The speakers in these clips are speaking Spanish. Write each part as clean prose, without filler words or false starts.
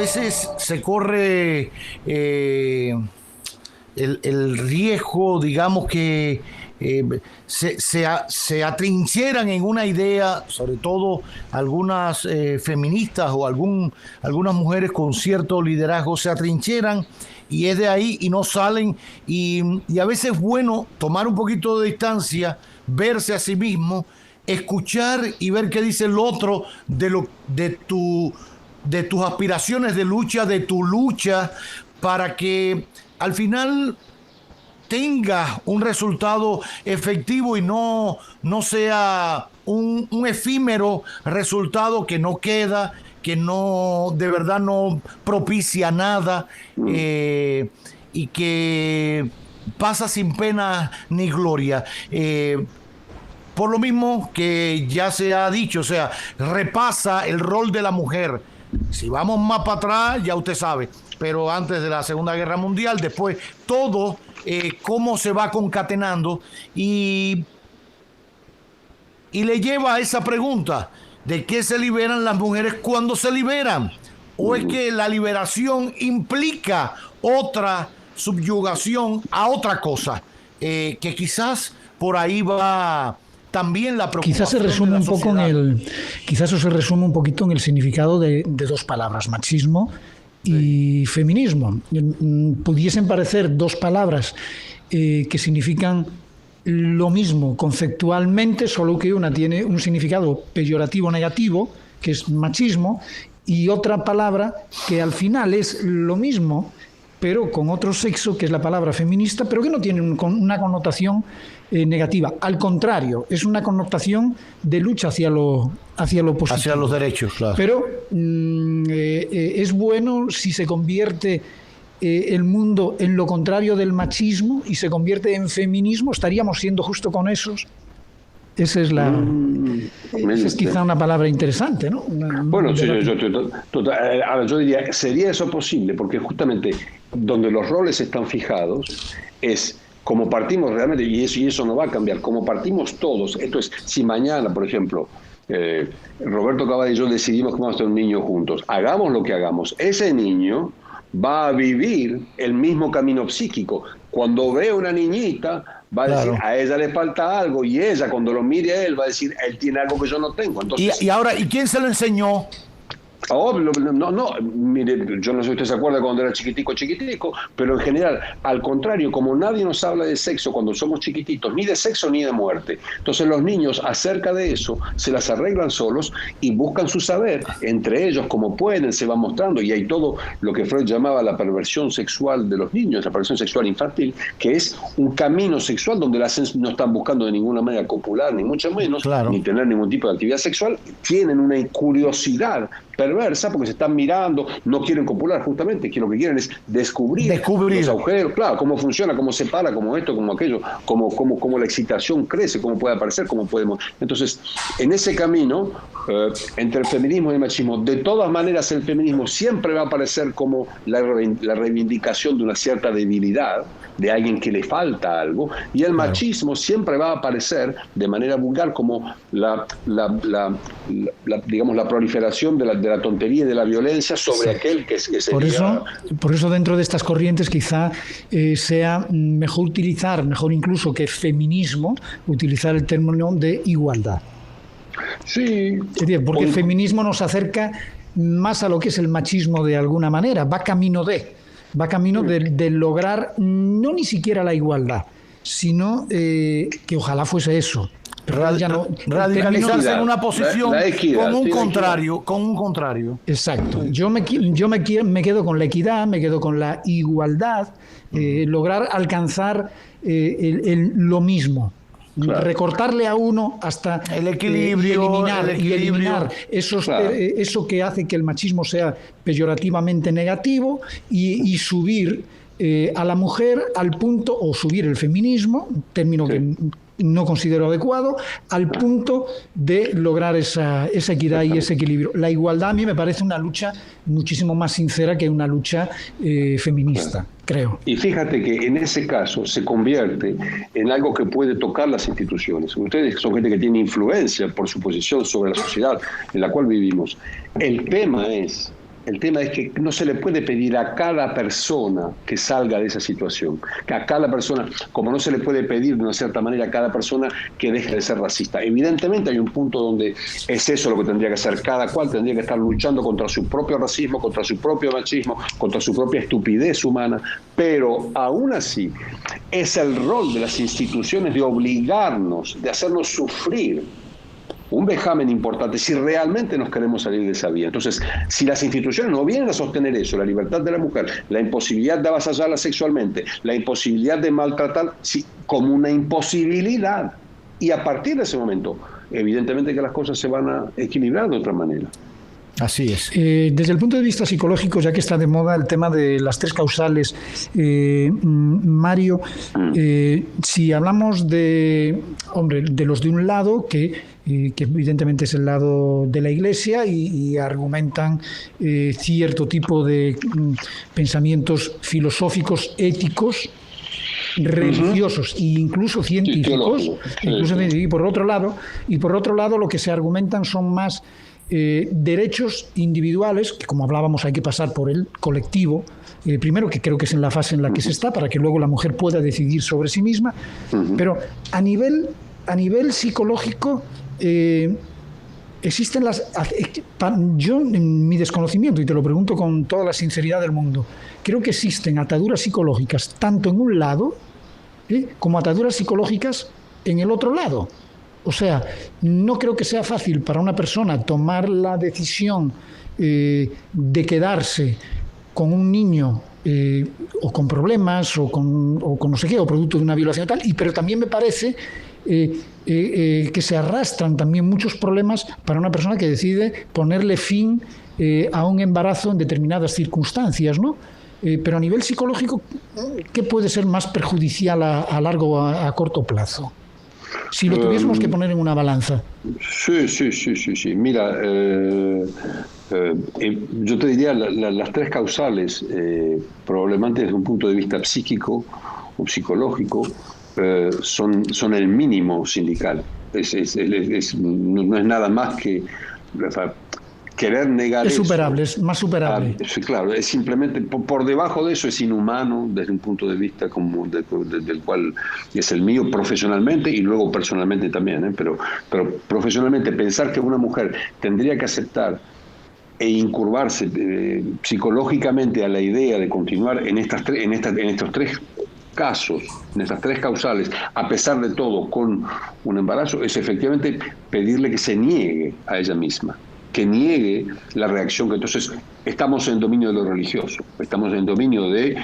veces se corre el riesgo, digamos, que se atrincheran en una idea, sobre todo algunas feministas o algunas mujeres con cierto liderazgo se atrincheran y es de ahí y no salen, y a veces es bueno tomar un poquito de distancia, verse a sí mismo, escuchar y ver qué dice el otro de tus aspiraciones de lucha, de tu lucha, para que al final tenga un resultado efectivo y no sea un efímero resultado que no queda, que no, de verdad no propicia nada, y que pasa sin pena ni gloria. Por lo mismo que ya se ha dicho, o sea, repasa el rol de la mujer. Si vamos más para atrás, ya usted sabe, pero antes de la Segunda Guerra Mundial, después todo, cómo se va concatenando y le lleva a esa pregunta: ¿de qué se liberan las mujeres cuando se liberan? ¿O es que la liberación implica otra subyugación a otra cosa? Que quizás por ahí va también la preocupación. Quizás se resume un poco quizás eso se resume un poquito en el significado de dos palabras: machismo y feminismo. Pudiesen parecer dos palabras que significan lo mismo conceptualmente, solo que una tiene un significado peyorativo negativo, que es machismo, y otra palabra que al final es lo mismo, pero con otro sexo, que es la palabra feminista, pero que no tiene una connotación negativa. Al contrario, es una connotación de lucha hacia lo positivo. Hacia los derechos, claro. Pero es bueno si se convierte el mundo en lo contrario del machismo y se convierte en feminismo. Estaríamos siendo justo con esos. Esa es quizá una palabra interesante, ¿no? Bueno, sí, yo diría, ¿sería eso posible? Porque justamente donde los roles están fijados es como partimos realmente, y eso no va a cambiar, como partimos todos. Esto es, si mañana, por ejemplo, Roberto Cavada y yo decidimos que vamos a tener un niño juntos, hagamos lo que hagamos, ese niño va a vivir el mismo camino psíquico. Cuando ve a una niñita, va a decir, a ella le falta algo, y ella, cuando lo mire a él, va a decir, él tiene algo que yo no tengo. Entonces, y ahora, ¿y quién se lo enseñó? Mire, yo no sé si usted se acuerda cuando era chiquitico, pero en general, al contrario, como nadie nos habla de sexo cuando somos chiquititos, ni de sexo ni de muerte, entonces los niños acerca de eso se las arreglan solos y buscan su saber, entre ellos como pueden, se va mostrando, y hay todo lo que Freud llamaba la perversión sexual de los niños, la perversión sexual infantil, que es un camino sexual donde no están buscando de ninguna manera copular, ni mucho menos, ni tener ningún tipo de actividad sexual, tienen una curiosidad perversa porque se están mirando, no quieren copular justamente, que lo que quieren es descubrir los agujeros, claro, cómo funciona, cómo se para, cómo esto, cómo aquello, cómo la excitación crece, cómo puede aparecer, cómo podemos. Entonces, en ese camino, entre el feminismo y el machismo, de todas maneras el feminismo siempre va a aparecer como la reivindicación de una cierta debilidad, de alguien que le falta algo, y el machismo siempre va a aparecer de manera vulgar como digamos, la proliferación de la tontería y de la violencia sobre aquel que sería... Por eso dentro de estas corrientes quizá sea mejor incluso que feminismo, utilizar el término de igualdad. Sí. Es decir, porque el feminismo nos acerca más a lo que es el machismo de alguna manera, va camino de lograr no ni siquiera la igualdad, sino que ojalá fuese eso. Radicalizarse en una posición con un contrario. Exacto. Yo me quedo con la equidad, me quedo con la igualdad, lograr alcanzar lo mismo. Claro. Recortarle a uno hasta el equilibrio, eliminar eso que hace que el machismo sea peyorativamente negativo y subir a la mujer al punto, o subir el feminismo, término que no considero adecuado, al punto de lograr esa equidad y ese equilibrio. La igualdad a mí me parece una lucha muchísimo más sincera que una lucha feminista, creo. Y fíjate que en ese caso se convierte en algo que puede tocar las instituciones. Ustedes son gente que tiene influencia por su posición sobre la sociedad en la cual vivimos. El tema es El tema es que no se le puede pedir a cada persona que salga de esa situación, que a cada persona, como no se le puede pedir de una cierta manera a cada persona que deje de ser racista. Evidentemente hay un punto donde es eso lo que tendría que hacer. Cada cual tendría que estar luchando contra su propio racismo, contra su propio machismo, contra su propia estupidez humana, pero aún así es el rol de las instituciones de obligarnos, de hacernos sufrir un vejamen importante si realmente nos queremos salir de esa vía. Entonces, si las instituciones no vienen a sostener eso, la libertad de la mujer, la imposibilidad de avasallarla sexualmente, la imposibilidad de maltratar, sí, como una imposibilidad, y a partir de ese momento, evidentemente que las cosas se van a equilibrar de otra manera. Así es. Desde el punto de vista psicológico, ya que está de moda el tema de las 3 causales, Mario, si hablamos de los de un lado, que evidentemente es el lado de la Iglesia y argumentan cierto tipo de pensamientos filosóficos, éticos, religiosos e incluso científicos, y por otro lado lo que se argumentan son más derechos individuales, que como hablábamos hay que pasar por el colectivo, primero, que creo que es en la fase en la que se está, para que luego la mujer pueda decidir sobre sí misma, pero a nivel psicológico existen yo en mi desconocimiento, y te lo pregunto con toda la sinceridad del mundo, creo que existen ataduras psicológicas tanto en un lado como ataduras psicológicas en el otro lado. O sea, no creo que sea fácil para una persona tomar la decisión de quedarse con un niño o con problemas o con no sé qué, o producto de una violación y tal, pero también me parece que se arrastran también muchos problemas para una persona que decide ponerle fin a un embarazo en determinadas circunstancias, ¿no? Pero a nivel psicológico, ¿qué puede ser más perjudicial a largo o a corto plazo? Si lo tuviésemos que poner en una balanza. Sí. Mira, yo te diría las 3 causales, probablemente desde un punto de vista psíquico o psicológico, son el mínimo sindical. No es nada más que querer negar es superable, eso. Es más superable. Sí, claro, es simplemente por debajo de eso es inhumano desde un punto de vista como del cual es el mío profesionalmente y luego personalmente también, pero profesionalmente pensar que una mujer tendría que aceptar e incurvarse psicológicamente a la idea de continuar en estos 3 casos, en estas 3 causales, a pesar de todo con un embarazo, es efectivamente pedirle que se niegue a ella misma, que niegue la reacción, que entonces estamos en dominio de lo religioso, estamos en dominio de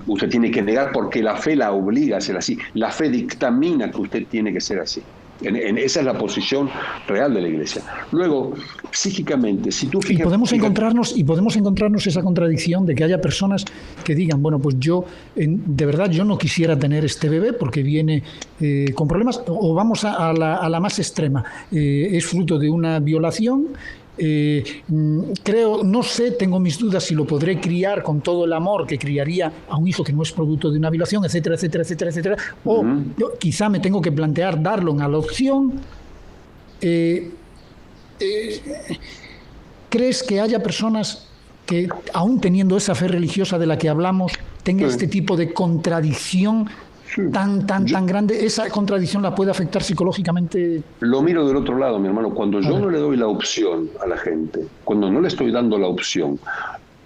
usted tiene que negar porque la fe la obliga a ser así, la fe dictamina que usted tiene que ser así. Esa es la posición real de la Iglesia. Luego, psíquicamente, si tú fijas... Y podemos encontrarnos esa contradicción de que haya personas que digan, bueno, pues de verdad yo no quisiera tener este bebé porque viene con problemas, o vamos a la más extrema, es fruto de una violación. No sé, tengo mis dudas si lo podré criar con todo el amor que criaría a un hijo que no es producto de una violación, etcétera, o quizá me tengo que plantear darlo en adopción. ¿Crees que haya personas que, aún teniendo esa fe religiosa de la que hablamos, tenga este tipo de contradicción tan grande? ¿Esa contradicción la puede afectar psicológicamente? Lo miro del otro lado, mi hermano. Cuando yo no le doy la opción a la gente, cuando no le estoy dando la opción,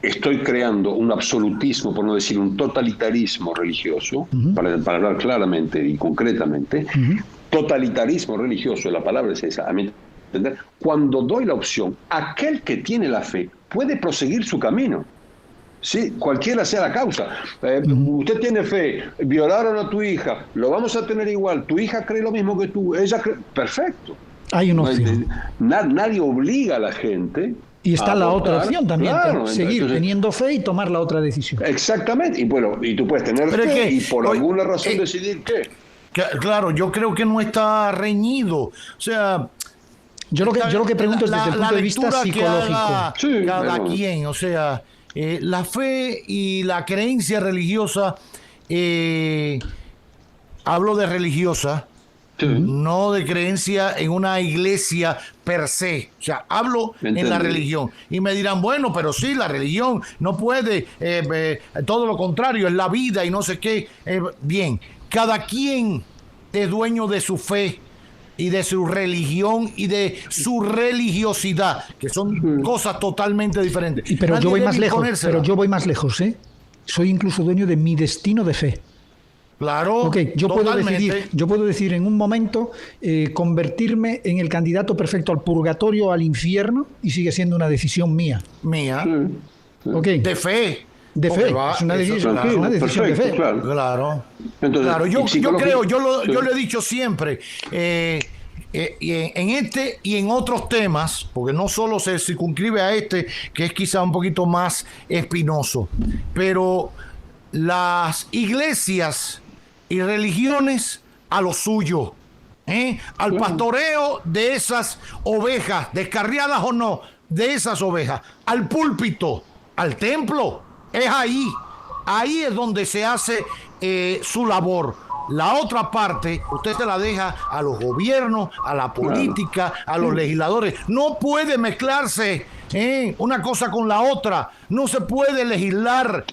estoy creando un absolutismo, por no decir un totalitarismo religioso, para hablar claramente y concretamente. Totalitarismo religioso, la palabra es esa, a mi entender. Cuando doy la opción, aquel que tiene la fe puede proseguir su camino. Sí, cualquiera sea la causa. Usted tiene fe, violaron a tu hija, lo vamos a tener igual, tu hija cree lo mismo que tú, ella cree... Perfecto. Hay una opción. Nadie obliga a la gente. Y está la otra opción también, claro, seguir teniendo fe y tomar la otra decisión. Exactamente, y bueno, y tú puedes tener fe y por alguna razón decidir qué. Claro, yo creo que no está reñido. O sea... Yo lo que pregunto es desde el punto de vista psicológico. Cada quien, o sea... la fe y la creencia religiosa, hablo de religiosa, no de creencia en una iglesia per se. O sea, hablo en la religión. Y me dirán, bueno, pero sí, la religión no puede, todo lo contrario, es la vida y no sé qué. Bien, cada quien es dueño de su fe y de su religión y de su religiosidad, que son cosas totalmente diferentes. Pero yo voy más lejos, ¿eh? Soy incluso dueño de mi destino de fe. Claro, okay, yo puedo decidir en un momento convertirme en el candidato perfecto al purgatorio o al infierno, y sigue siendo una decisión mía. Okay. De fe. De fe, es una decisión, de fe. Claro. Entonces, claro. Yo creo, yo lo he dicho siempre, en este y en otros temas, porque no solo se circunscribe a este, que es quizá un poquito más espinoso, pero las iglesias y religiones a lo suyo, al pastoreo de esas ovejas, descarriadas o no, de esas ovejas, al púlpito, al templo, es ahí es donde se hace su labor. La otra parte, usted se la deja a los gobiernos, a la política, a los legisladores. No puede mezclarse una cosa con la otra. No se puede legislar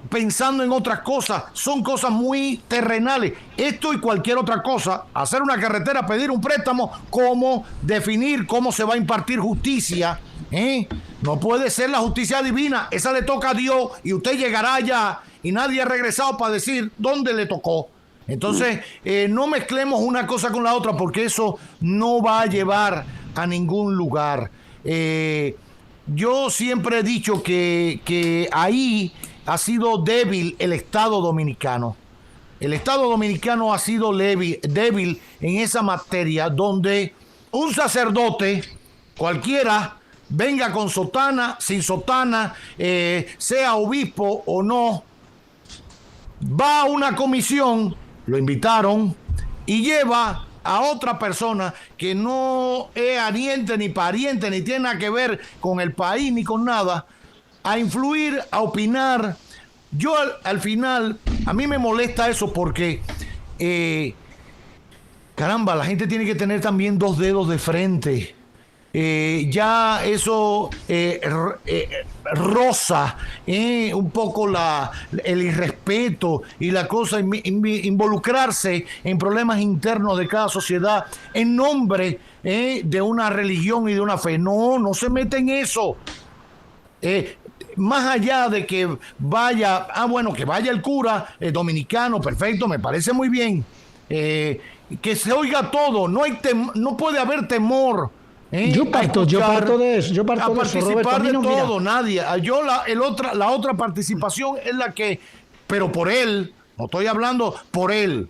pensando en otras cosas. Son cosas muy terrenales. Esto y cualquier otra cosa, hacer una carretera, pedir un préstamo, cómo definir cómo se va a impartir justicia. No puede ser la justicia divina. Esa le toca a Dios y usted llegará allá y nadie ha regresado para decir dónde le tocó. Entonces, no mezclemos una cosa con la otra, porque eso no va a llevar a ningún lugar. Yo siempre he dicho que ahí ha sido débil el Estado dominicano. El Estado dominicano ha sido débil en esa materia, donde un sacerdote cualquiera, venga con sotana, sin sotana, sea obispo o no, va a una comisión, lo invitaron, y lleva a otra persona que no es ariente ni pariente, ni tiene nada que ver con el país ni con nada, a influir, a opinar. Yo al final, a mí me molesta eso porque, caramba, la gente tiene que tener también dos dedos de frente. Ya eso roza un poco el irrespeto y la cosa, involucrarse en problemas internos de cada sociedad en nombre de una religión y de una fe. No se mete en eso. Más allá de que vaya, que vaya el cura dominicano, perfecto, me parece muy bien. Que se oiga todo, no puede haber temor. Yo parto de eso, participar Roberto, de todo, nadie. La otra participación es la que, pero por él, no estoy hablando por él.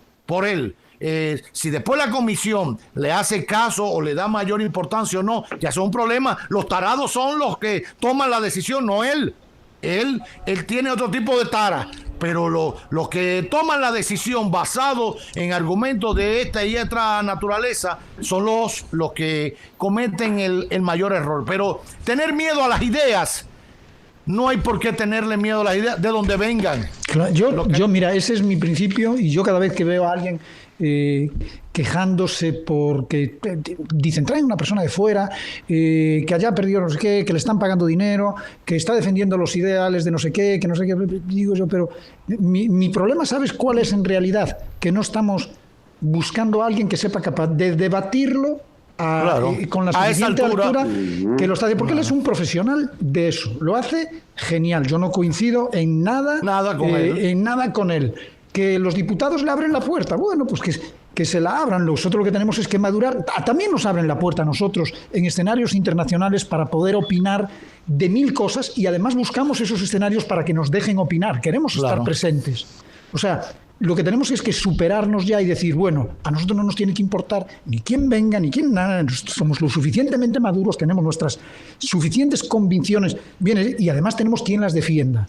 Si después la comisión le hace caso o le da mayor importancia o no, ya es un problema. Los tarados son los que toman la decisión, no él. Él tiene otro tipo de tara. Pero los que toman la decisión basado en argumentos de esta y otra naturaleza son los que cometen el mayor error. Pero tener miedo a las ideas, no hay por qué tenerle miedo a las ideas de donde vengan. Claro, yo, mira, ese es mi principio, y yo cada vez que veo a alguien quejándose porque dicen, traen una persona de fuera que haya perdido no sé qué, que le están pagando dinero, que está defendiendo los ideales de no sé qué, que no sé qué, digo yo, pero mi problema, ¿sabes cuál es en realidad? Que no estamos buscando a alguien que sepa capaz de debatirlo con la suficiente altura que lo está haciendo, porque él es un profesional de eso, lo hace genial. Yo no coincido en nada con él. Que los diputados le abren la puerta, bueno, pues que se la abran. Nosotros lo que tenemos es que madurar. También nos abren la puerta a nosotros en escenarios internacionales para poder opinar de mil cosas, y además buscamos esos escenarios para que nos dejen opinar. Queremos estar presentes. O sea, lo que tenemos es que superarnos ya y decir, bueno, a nosotros no nos tiene que importar ni quién venga, ni quién nada. Somos lo suficientemente maduros, tenemos nuestras suficientes convicciones, bien, y además tenemos quien las defienda.